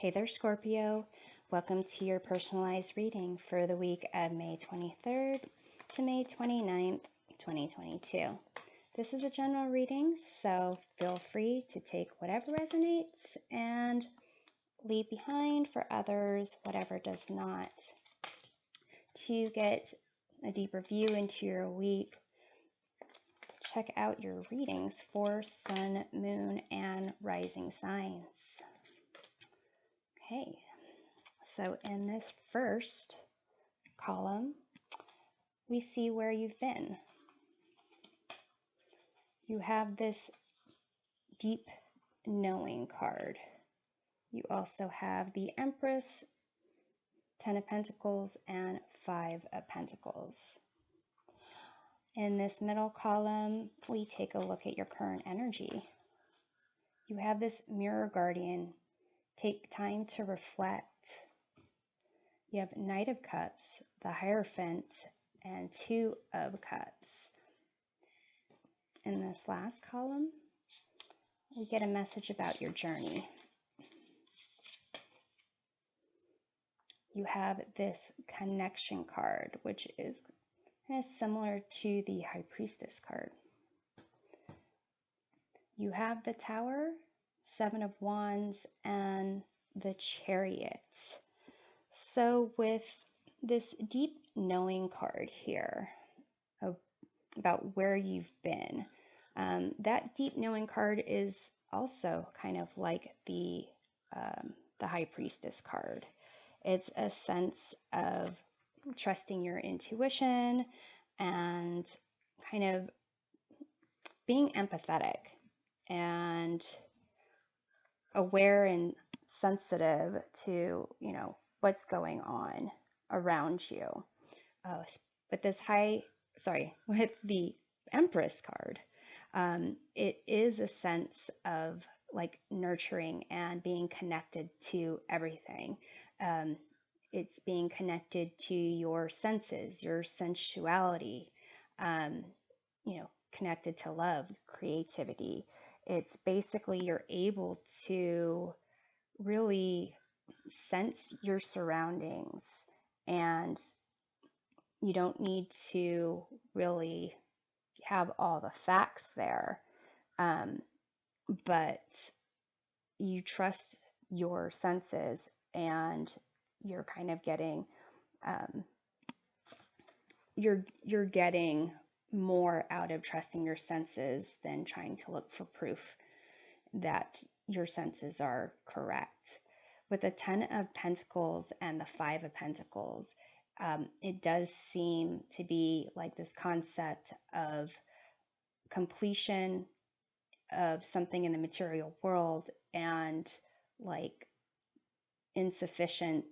Hey there, Scorpio. Welcome to your personalized reading for the week of May 23rd to May 29th, 2022. This is a general reading, so feel free to take whatever resonates and leave behind for others whatever does not. To get a deeper view into your week, check out your readings for Sun, Moon, and Rising signs. Okay. So in this first column, we see where you've been. You have this deep knowing card. You also have the Empress, 10 of Pentacles, and 5 of Pentacles. In this middle column, we take a look at your current energy. You have this Mirror Guardian. Take time to reflect. You have Knight of Cups, the Hierophant, and 2 of Cups. In this last column, we get a message about your journey. You have this Connection card, which is kind of similar to the High Priestess card. You have the Tower, 7 of Wands, and the Chariot. So with this deep knowing card here about where you've been, that deep knowing card is also kind of like the High Priestess card. It's a sense of trusting your intuition and kind of being empathetic and aware and sensitive to, what's going on around you. With the Empress card, it is a sense of like nurturing and being connected to everything. It's being connected to your senses, your sensuality, connected to love, creativity. It's basically you're able to really sense your surroundings, and you don't need to really have all the facts there, but you trust your senses, and you're kind of getting you're getting more out of trusting your senses than trying to look for proof that your senses are correct. With the 10 of Pentacles and the 5 of Pentacles, it does seem to be like this concept of completion of something in the material world and like insufficient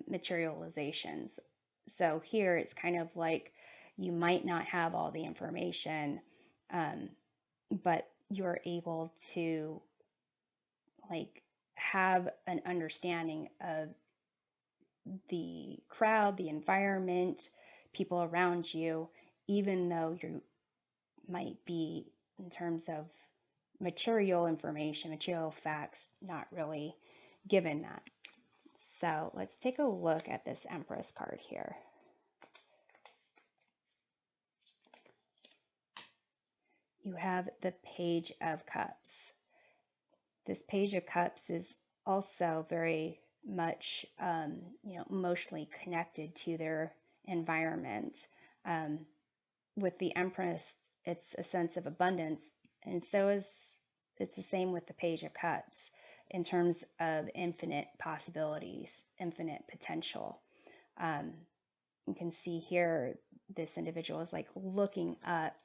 materializations. So here it's kind of like you might not have all the information, but you're able to like have an understanding of the crowd, the environment, people around you, even though you might be, in terms of material information, material facts, not really given that. So let's take a look at this Empress card here. You have the Page of Cups. This Page of Cups is also very much, emotionally connected to their environment. With the Empress, it's a sense of abundance, and it's the same with the Page of Cups in terms of infinite possibilities, infinite potential. You can see here this individual is like looking up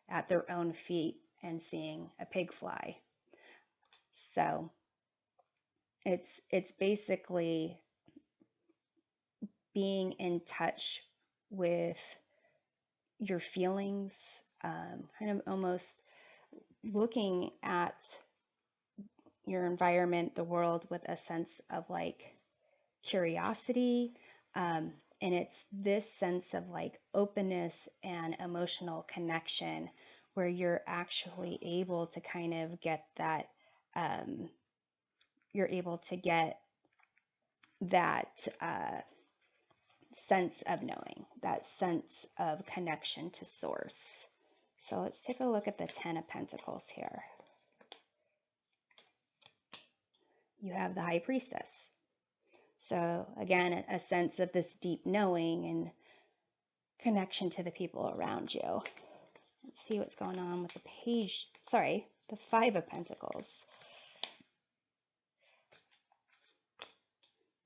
at their own feet and seeing a pig fly. So it's basically being in touch with your feelings, kind of almost looking at your environment, the world, with a sense of like curiosity. And it's this sense of like openness and emotional connection where you're actually able to kind of get that you're able to get that sense of knowing, that sense of connection to source. So let's take a look at the Ten of Pentacles here. You have the High Priestess. So again, a sense of this deep knowing and connection to the people around you. Let's see what's going on with the Five of Pentacles.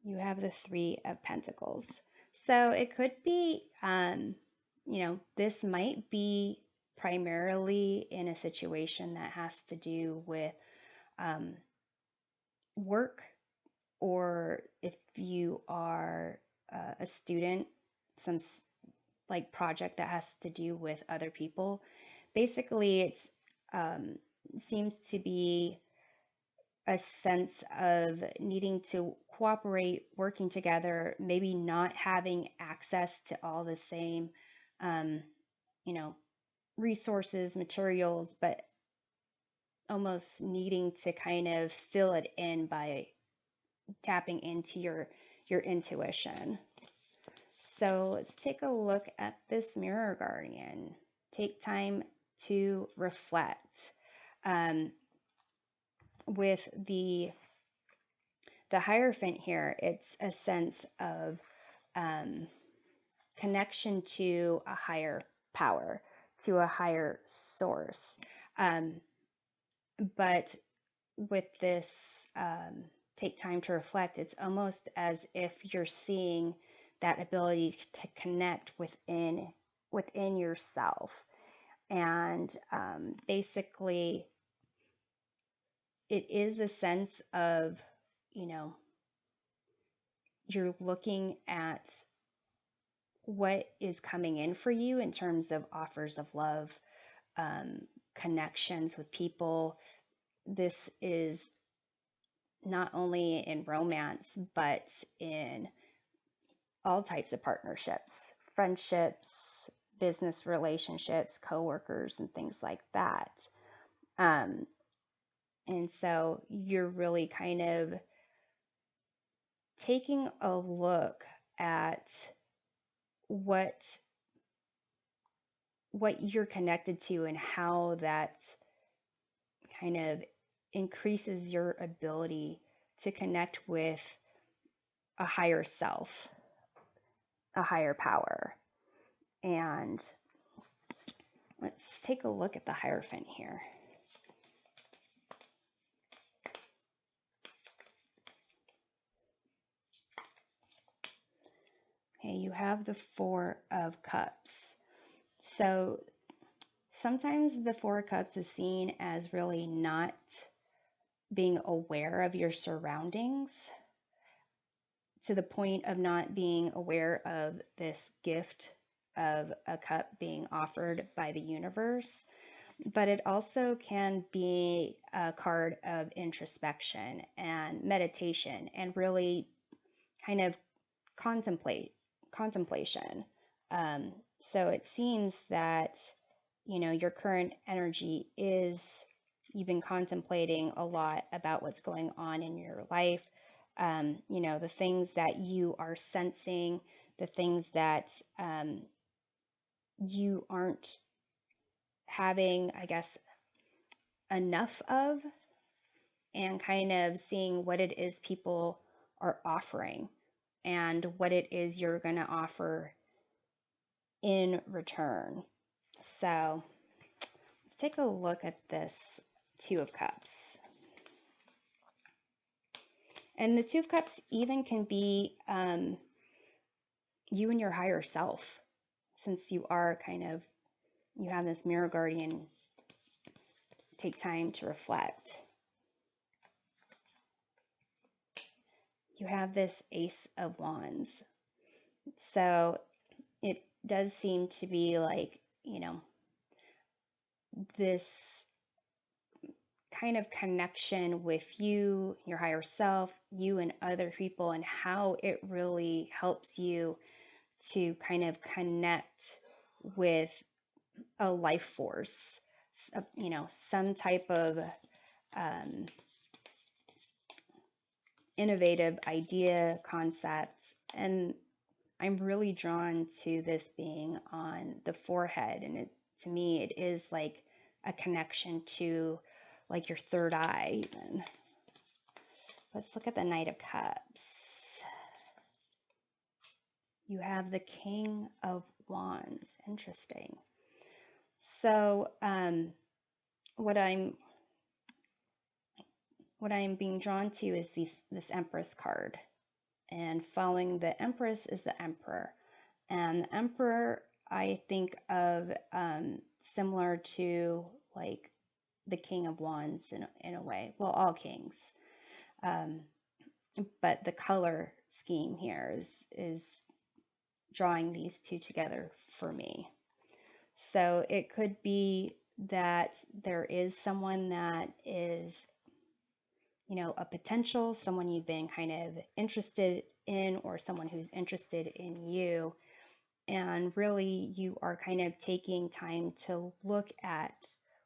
You have the Three of Pentacles. So it could be, this might be primarily in a situation that has to do with work, or if you are a student, some like project that has to do with other people. Basically, it's seems to be a sense of needing to cooperate, working together, maybe not having access to all the same, resources, materials, but almost needing to kind of fill it in by tapping into your intuition. So let's take a look at this Mirror Guardian. Take time to reflect. With the Hierophant here, it's a sense of connection to a higher power, to a higher source. But with this take time to reflect, it's almost as if you're seeing that ability to connect within yourself. And basically, it is a sense of, you're looking at what is coming in for you in terms of offers of love, connections with people. This is not only in romance, but in all types of partnerships, friendships, business relationships, coworkers, and things like that. And so you're really kind of taking a look at what you're connected to and how that kind of increases your ability to connect with a higher self, a higher power. And let's take a look at the Hierophant here. Okay, you have the Four of Cups. So sometimes the Four of Cups is seen as really not being aware of your surroundings, to the point of not being aware of this gift of a cup being offered by the universe. But it also can be a card of introspection and meditation, and really kind of contemplation. So it seems that, your current energy is, you've been contemplating a lot about what's going on in your life. The things that you are sensing, the things that you aren't having, I guess, enough of, and kind of seeing what it is people are offering and what it is you're going to offer in return. So let's take a look at this Two of Cups. And the Two of Cups even can be you and your higher self, since you are you have this Mirror Guardian. Take time to reflect. You have this Ace of Wands. So it does seem to be like, this kind of connection with you, your higher self, you and other people, and how it really helps you to kind of connect with a life force, some type of innovative idea, concepts, and I'm really drawn to this being on the forehead, and to me it is like a connection to like your third eye even. Let's look at the Knight of Cups. You have the King of Wands. Interesting. So what I'm being drawn to is this Empress card, and following the Empress is the Emperor. And the Emperor, I think of similar to like the King of Wands in a way. Well, all kings. But the color scheme here is drawing these two together for me. So it could be that there is someone that is, you know, a potential, someone you've been kind of interested in, or someone who's interested in you. And really, you are kind of taking time to look at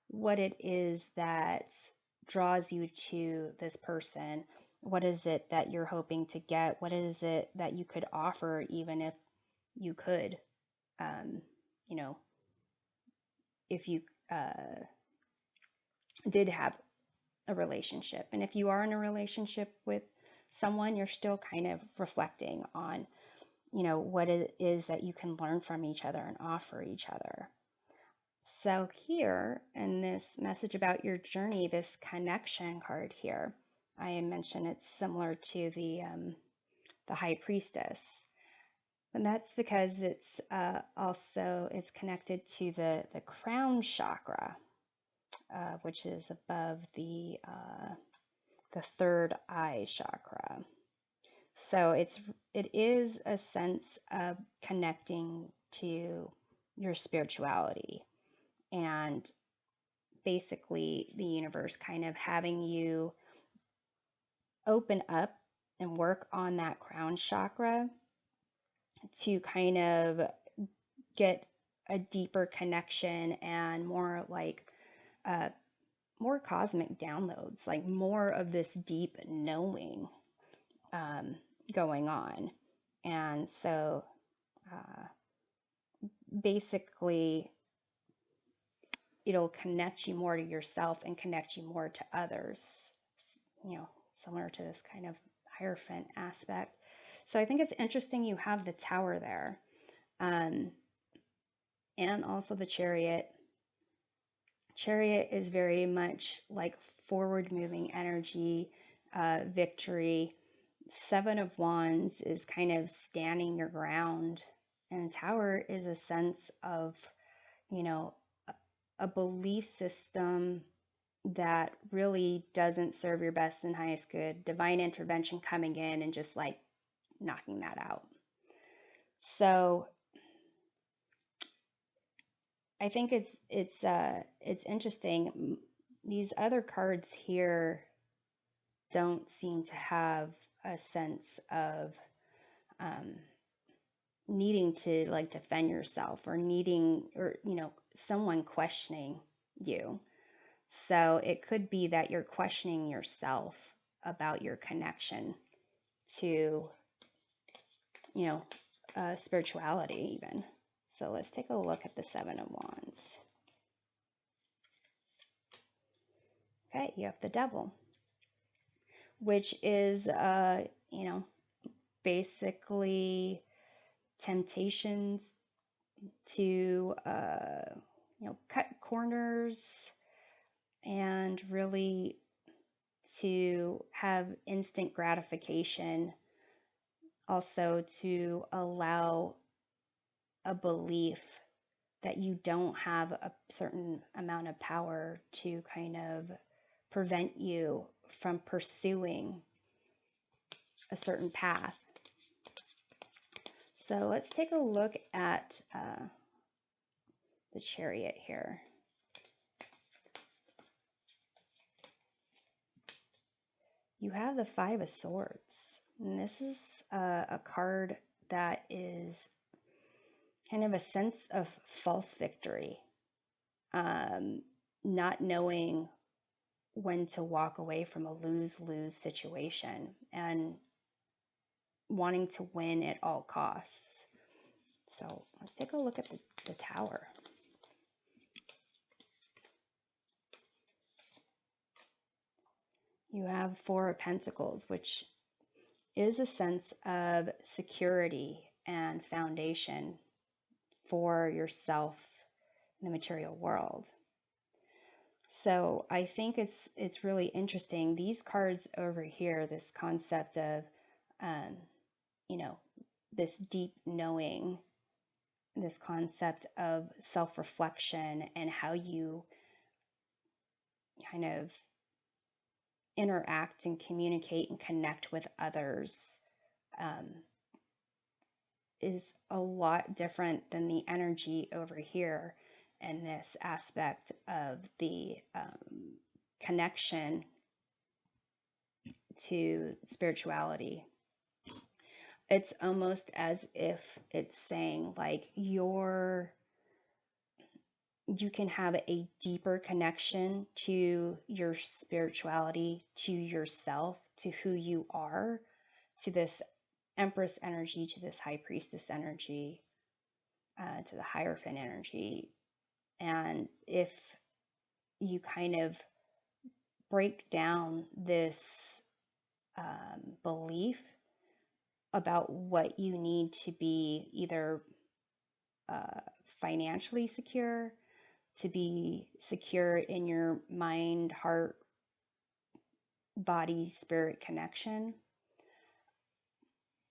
what it is that draws you to this person. What is it that you're hoping to get? What is it that you could offer, even if you could, you know, if you did have a relationship. And if you are in a relationship with someone, you're still kind of reflecting on, you know, what it is that you can learn from each other and offer each other. So here in this message about your journey, this connection card here, I mentioned it's similar to the High Priestess. And that's because it's also, it's connected to the crown chakra, which is above the third eye chakra. So it is a sense of connecting to your spirituality, and basically the universe kind of having you open up and work on that crown chakra to kind of get a deeper connection and more like more cosmic downloads, like more of this deep knowing going on. And so basically it'll connect you more to yourself and connect you more to others, you know, similar to this kind of Hierophant aspect. So I think it's interesting you have the Tower there, and also the Chariot. Chariot is very much like forward moving energy, victory. Seven of Wands is kind of standing your ground, and Tower is a sense of, you know, a belief system that really doesn't serve your best and highest good, divine intervention coming in and just like knocking that out. So I think it's interesting. These other cards here don't seem to have a sense of needing to like defend yourself, or needing, or, you know, someone questioning you. So it could be that you're questioning yourself about your connection to, you know, spirituality even. So let's take a look at the Seven of Wands. Okay, you have the Devil, which is, you know, basically temptations to, you know, cut corners and really to have instant gratification, also to allow a belief that you don't have a certain amount of power to kind of prevent you from pursuing a certain path. So let's take a look at the Chariot here. You have the Five of Swords, and this is a card that is kind of a sense of false victory, not knowing when to walk away from a lose-lose situation and wanting to win at all costs. So let's take a look at the Tower. You have Four of Pentacles, which is a sense of security and foundation for yourself in the material world. So I think it's really interesting. These cards over here, this concept of, you know, this deep knowing, this concept of self-reflection and how you kind of interact and communicate and connect with others, is a lot different than the energy over here and this aspect of the connection to spirituality. It's almost as if it's saying like you can have a deeper connection to your spirituality, to yourself, to who you are, to this Empress energy, to this High Priestess energy, to the Hierophant energy. And if you kind of break down this belief about what you need to be either financially secure, to be secure in your mind, heart, body, spirit connection,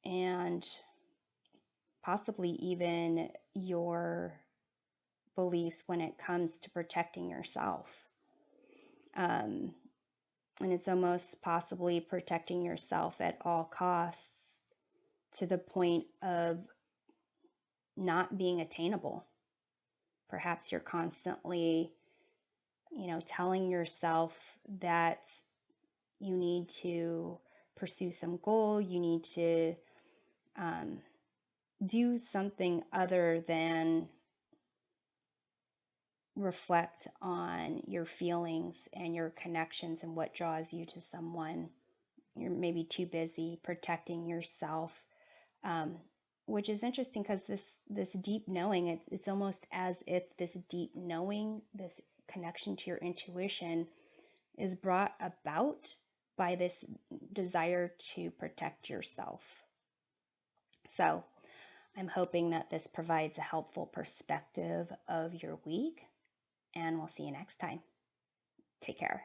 and possibly even your beliefs when it comes to protecting yourself. And it's almost possibly protecting yourself at all costs to the point of not being attainable. Perhaps you're constantly, telling yourself that you need to pursue some goal, you need to do something other than reflect on your feelings and your connections and what draws you to someone. You're maybe too busy protecting yourself, which is interesting because this deep knowing, it's almost as if this deep knowing, this connection to your intuition, is brought about by this desire to protect yourself. So I'm hoping that this provides a helpful perspective of your week, and we'll see you next time. Take care.